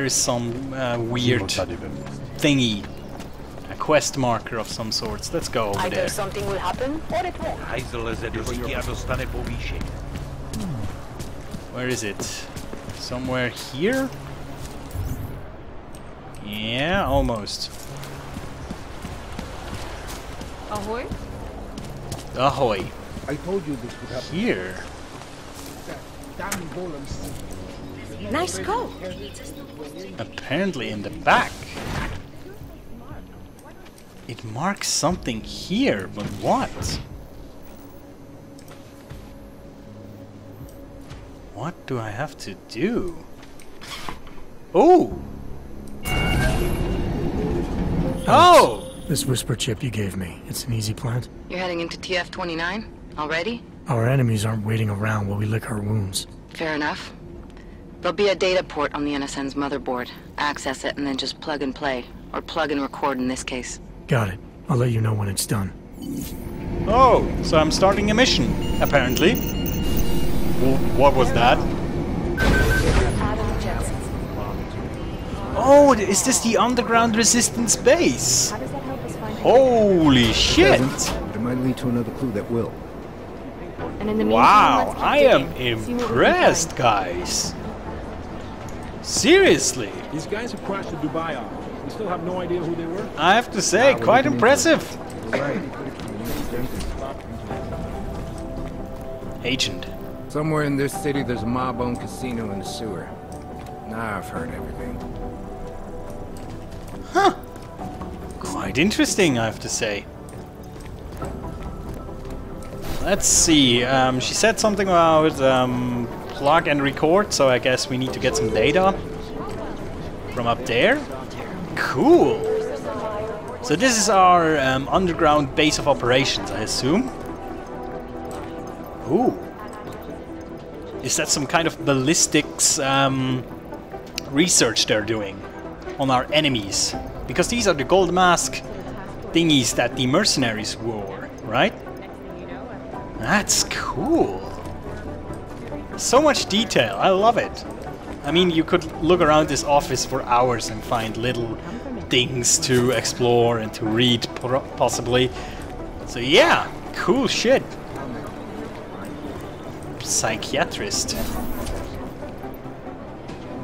there is some weird thingy. A quest marker of some sorts. Let's go over Either there. something will happen, or it won't. Where is it? Somewhere here? Yeah, almost. Ahoy? Ahoy. I told you this would happen. Here. Damn golems. Nice go. Apparently in the back. It marks something here, but what? What do I have to do? Oh! Oh! This whisper chip you gave me, it's an easy plant. You're heading into TF-29 already? Our enemies aren't waiting around while we lick our wounds. Fair enough. There'll be a data port on the NSN's motherboard. Access it and then just plug and play. Or plug and record in this case. Got it. I'll let you know when it's done. Oh, so I'm starting a mission, apparently. What was that? Oh, is this the underground resistance base? Holy shit! But it might lead to another clue that will. And in the meantime, Wow, let's keep I am digging. See what we can impressed, find. guys. Seriously, These guys who crashed the Dubai off. We still have no idea who they were. I have to say, quite impressive. Right. Agent. Somewhere in this city, there's a mob-owned casino in the sewer. Now I've heard everything. Huh. Quite interesting, I have to say. Let's see. She said something about plug and record, so I guess we need to get some data from up there. Cool. So this is our underground base of operations, I assume. Ooh. Is that some kind of ballistics research they're doing on our enemies? Because these are the gold mask thingies that the mercenaries wore, right? That's cool. So much detail. I love it. I mean, you could look around this office for hours and find little things to explore and to read, possibly. So yeah, cool shit. Psychiatrist.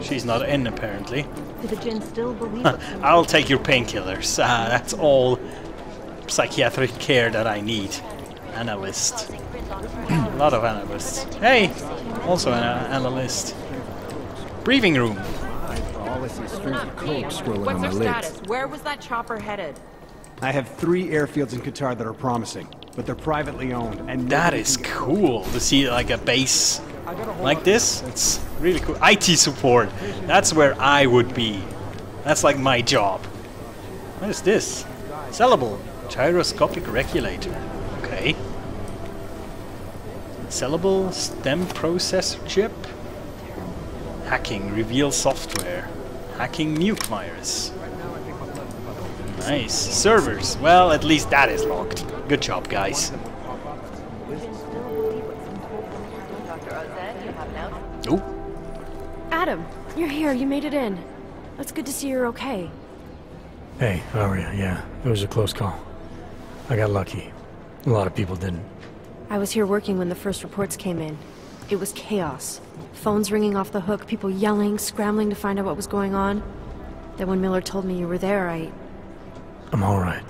She's not in, apparently. Do the Jinn still believe I'll take your painkillers. That's all psychiatric care that I need. Analyst. A lot of analysts. Hey! Also an analyst. Briefing room. All I see is strings of coke swirling What's on my our lids. status? Where was that chopper headed? I have 3 airfields in Qatar that are promising, but they're privately owned, and That nobody is can get- cool to see like a base like this. It's really cool. IT support. That's where I would be. That's like my job. What is this? Sellable. Gyroscopic regulator. Okay. Sellable stem processor chip. Hacking. Reveal software. Hacking nuke virus. Nice. Servers. Well, at least that is locked. Good job, guys. Oh. Adam, you're here. You made it in. It's good to see you're okay. Hey, Aria, yeah, it was a close call. I got lucky. A lot of people didn't. I was here working when the first reports came in. It was chaos. Phones ringing off the hook, people yelling, scrambling to find out what was going on. Then when Miller told me you were there, I'm alright.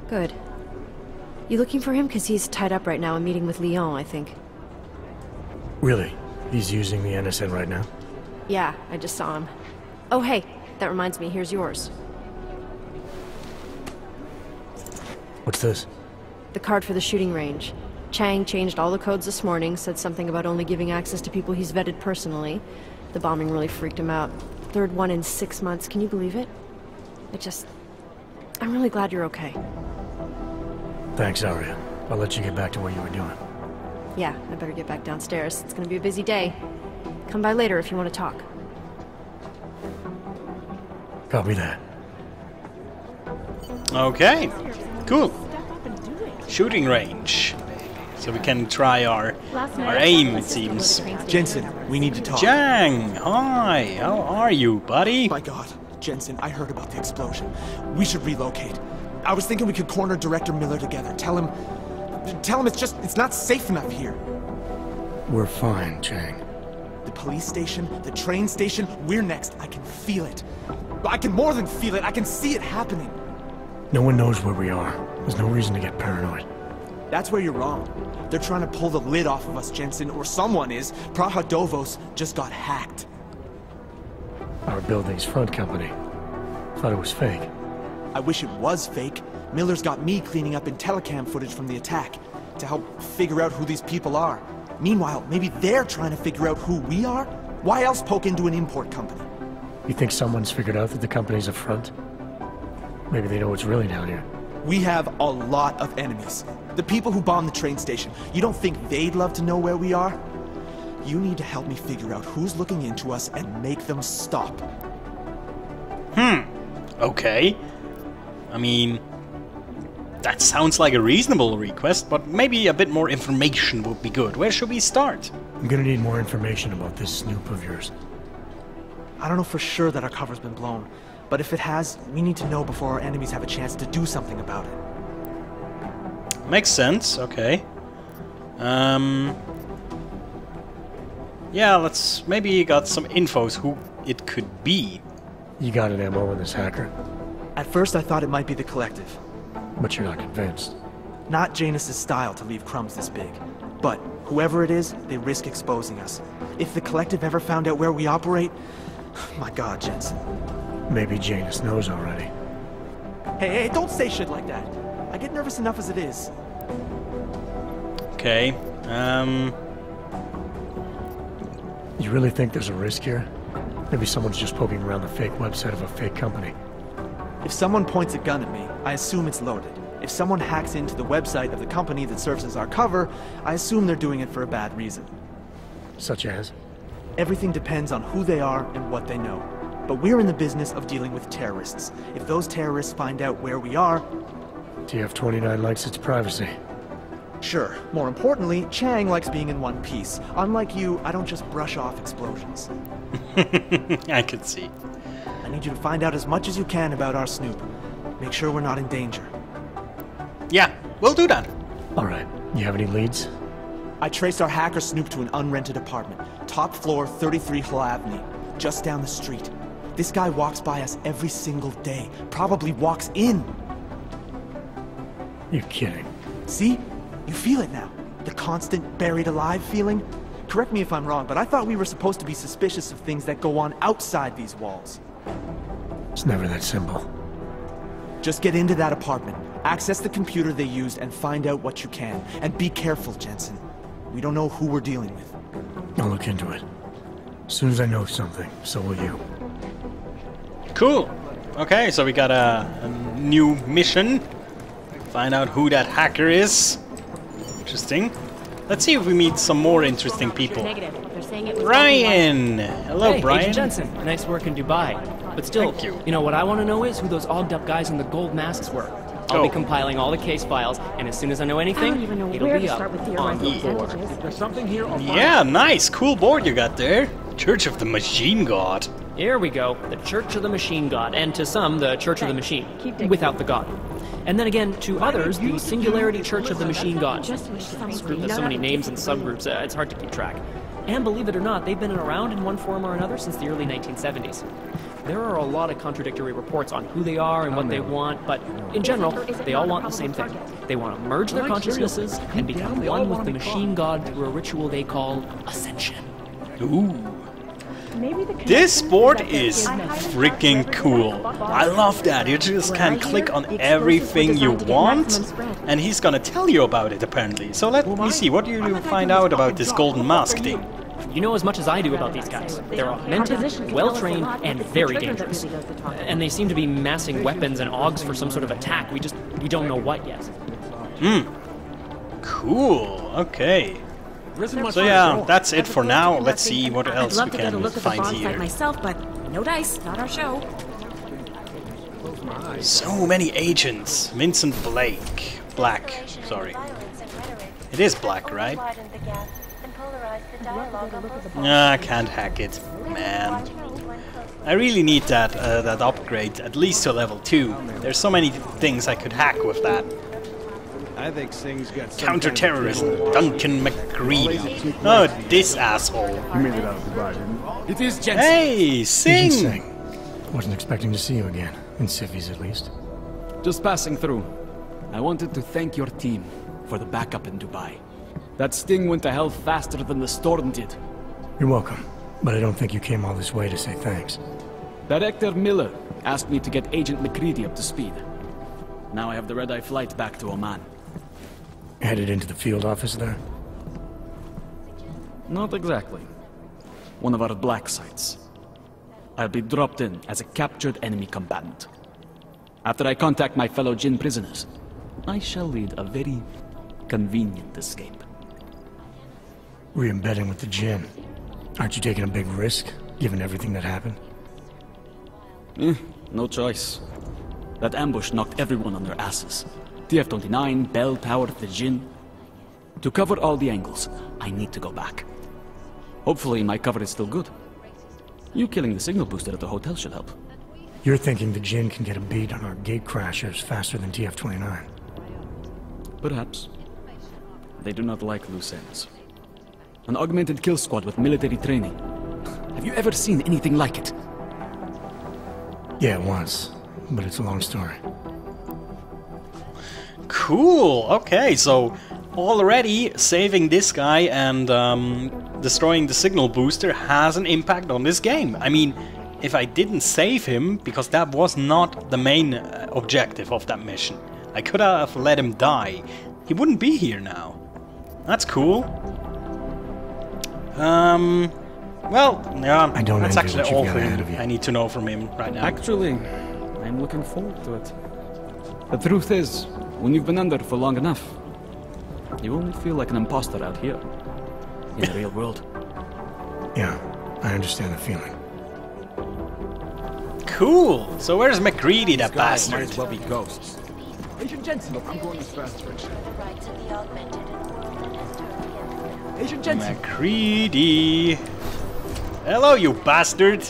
Good. You looking for him? Because he's tied up right now, a meeting with Lyon, I think. Really? He's using the NSN right now? Yeah, I just saw him. Oh, hey, that reminds me, here's yours. What's this? The card for the shooting range. Chang changed all the codes this morning, said something about only giving access to people he's vetted personally. The bombing really freaked him out. Third one in 6 months, can you believe it? I'm really glad you're okay. Thanks, Aria. I'll let you get back to what you were doing. Yeah, I better get back downstairs. It's gonna be a busy day. Come by later if you want to talk. Copy that. Okay. Cool. Shooting range. so we can try our aim, it seems. Jensen, we need to talk. Jang, hi, how are you, buddy? My God, Jensen, I heard about the explosion. We should relocate. I was thinking we could corner Director Miller together. Tell him it's not safe enough here. We're fine, Chang. The police station, the train station, we're next. I can feel it. I can more than feel it, I can see it happening. No one knows where we are. There's no reason to get paranoid. That's where you're wrong. They're trying to pull the lid off of us, Jensen, or someone is. Praha Dovos just got hacked. Our building's front company. Thought it was fake. I wish it was fake. Miller's got me cleaning up IntelliCam footage from the attack to help figure out who these people are. Meanwhile, maybe they're trying to figure out who we are? Why else poke into an import company? You think someone's figured out that the company's a front? Maybe they know what's really down here. We have a lot of enemies. The people who bombed the train station. You don't think they'd love to know where we are? You need to help me figure out who's looking into us and make them stop. Okay. I mean, that sounds like a reasonable request, but maybe a bit more information would be good. Where should we start? I'm gonna need more information about this snoop of yours. I don't know for sure that our cover's been blown, but if it has, we need to know before our enemies have a chance to do something about it. Makes sense, okay. Yeah, let's maybe got some infos who it could be. You got an MO on this hacker, At first I thought it might be the Collective. but you're not convinced. Not Janus's style to leave crumbs this big. But whoever it is, they risk exposing us. If the Collective ever found out where we operate... My God, Jensen. Maybe Janus knows already. Hey, don't say shit like that. I get nervous enough as it is. Okay, You really think there's a risk here? Maybe someone's just poking around the fake website of a fake company. If someone points a gun at me, I assume it's loaded. If someone hacks into the website of the company that serves as our cover, I assume they're doing it for a bad reason. Such as? Everything depends on who they are and what they know. But we're in the business of dealing with terrorists. If those terrorists find out where we are... TF-29 likes its privacy. Sure. More importantly, Chang likes being in one piece. Unlike you, I don't just brush off explosions. I could see. I need you to find out as much as you can about our snoop. Make sure we're not in danger. Yeah, we'll do that. Alright, you have any leads? I traced our hacker snoop to an unrented apartment. Top floor, 33 Hull Avenue. Just down the street. This guy walks by us every single day. Probably walks in. You're kidding. See? You feel it now. The constant buried alive feeling. Correct me if I'm wrong, but I thought we were supposed to be suspicious of things that go on outside these walls. It's never that simple. Just get into that apartment, access the computer they used, and find out what you can. And be careful, Jensen. We don't know who we're dealing with. I'll look into it. As soon as I know something, so will you. Cool. Okay, so we got a new mission. Find out who that hacker is. Interesting. Let's see if we meet some more interesting people. Brian! Hello, hey, Brian. Agent Jensen. Nice work in Dubai. But still, Thank you. you know what I want to know is who those ogged up guys in the gold masks were. I'll be compiling all the case files, and as soon as I know anything, it'll be up on the board. There's something here on Yeah, nice. Cool board you got there. Church of the Machine God. Here we go. The Church of the Machine God, and to some, the Church of the Machine, without the God. And then again, to others, the Singularity Church of the Machine God. This group has so many names and subgroups, it's hard to keep track. And believe it or not, they've been around in one form or another since the early 1970s. There are a lot of contradictory reports on who they are and what they want, but in general, they all want the same thing. They want to merge their consciousnesses and become one with the Machine God through a ritual they call Ascension. Ooh. This board is freaking cool. I love that. You just can click on everything you want, and he's gonna tell you about it apparently. So let me see, what do you find out about this golden mask thing? You know as much as I do about these guys. They're augmented, well-trained, and very dangerous. And they seem to be massing weapons and augs for some sort of attack. We don't know what yet. Cool, okay. So yeah, that's it for now. Let's see what else we can find here. Myself, but no dice, not our show. So many agents. Vincent Black, sorry. It is black, right? Nah, I can't hack it, man. I really need that that upgrade, at least to level 2. There's so many things I could hack with that. I think Singh's got Counter-terrorist Duncan McGreedy. Oh, this asshole. You made it out of Dubai, didn't you? It is Jensen. Hey, Singh! Agent Singh. Wasn't expecting to see you again. In civvies, at least. Just passing through. I wanted to thank your team for the backup in Dubai. That sting went to hell faster than the storm did. You're welcome. But I don't think you came all this way to say thanks. Director Miller asked me to get Agent McCready up to speed. Now I have the red-eye flight back to Oman. Headed into the field office there? Not exactly. One of our black sites. I'll be dropped in as a captured enemy combatant. After I contact my fellow Jinn prisoners, I shall lead a very convenient escape. Re-embedding with the Jinn. Aren't you taking a big risk, given everything that happened? No choice. That ambush knocked everyone on their asses. TF-29, Bell Tower, the Jinn. To cover all the angles, I need to go back. Hopefully my cover is still good. You killing the signal booster at the hotel should help. You're thinking the Jinn can get a beat on our gate crashers faster than TF-29. Perhaps. They do not like loose ends. An augmented kill squad with military training. Have you ever seen anything like it? Yeah, once. But it's a long story. Cool. Okay, so already saving this guy and destroying the signal booster has an impact on this game. I mean, if I didn't save him, because that was not the main objective of that mission, I could have let him die. He wouldn't be here now. That's cool. Well, yeah, that's actually all I need to know from him right now. Actually, I'm looking forward to it. The truth is, when you've been under for long enough, you won't feel like an imposter out here, in the real world. Yeah, I understand the feeling. Cool! So where's McCready, that bastard? Might as well be ghosts. Agent Jensen, look, I'm going as fast as I can. Agent Jensen! McCready! Hello, you bastard!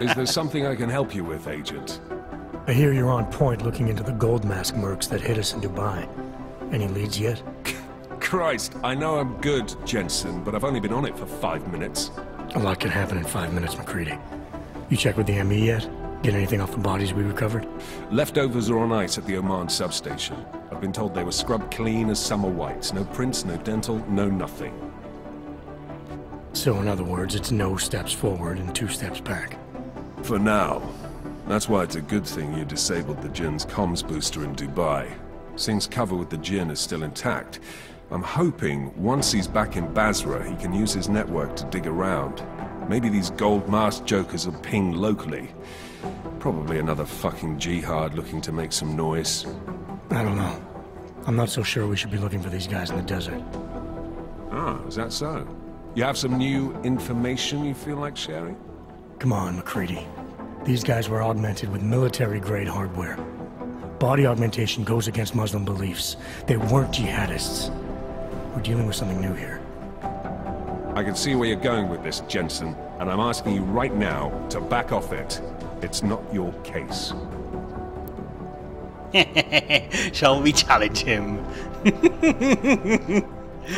Is there something I can help you with, Agent? I hear you're on point looking into the gold mask mercs that hit us in Dubai. Any leads yet? Christ, I know I'm good, Jensen, but I've only been on it for 5 minutes. A lot can happen in 5 minutes, McCready. You checked with the ME yet? Get anything off the bodies we recovered? Leftovers are on ice at the Oman substation. I've been told they were scrubbed clean as summer whites. No prints, no dental, no nothing. So in other words, it's no steps forward and 2 steps back. For now. That's why it's a good thing you disabled the Jinn's comms booster in Dubai. Singh's cover with the Jinn is still intact. I'm hoping once he's back in Basra, he can use his network to dig around. Maybe these gold mask jokers will ping locally. Probably another fucking jihad looking to make some noise. I don't know. I'm not so sure we should be looking for these guys in the desert. Ah, is that so? You have some new information you feel like sharing? Come on, McCready. These guys were augmented with military-grade hardware. Body augmentation goes against Muslim beliefs. They weren't jihadists. We're dealing with something new here. I can see where you're going with this, Jensen, and I'm asking you right now to back off it. It's not your case. Shall we challenge him?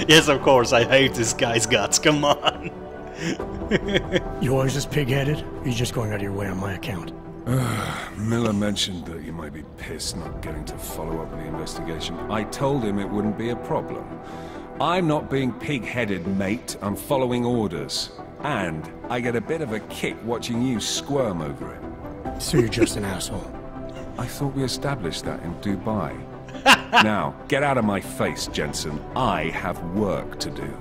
Yes, of course, I hate this guy's guts, come on. You always this pig-headed? Or are you just going out of your way on my account? Miller mentioned that you might be pissed not getting to follow up on the investigation. I told him it wouldn't be a problem. I'm not being pig-headed, mate. I'm following orders. And I get a bit of a kick watching you squirm over it. So you're just an asshole. I thought we established that in Dubai. Now, get out of my face, Jensen. I have work to do.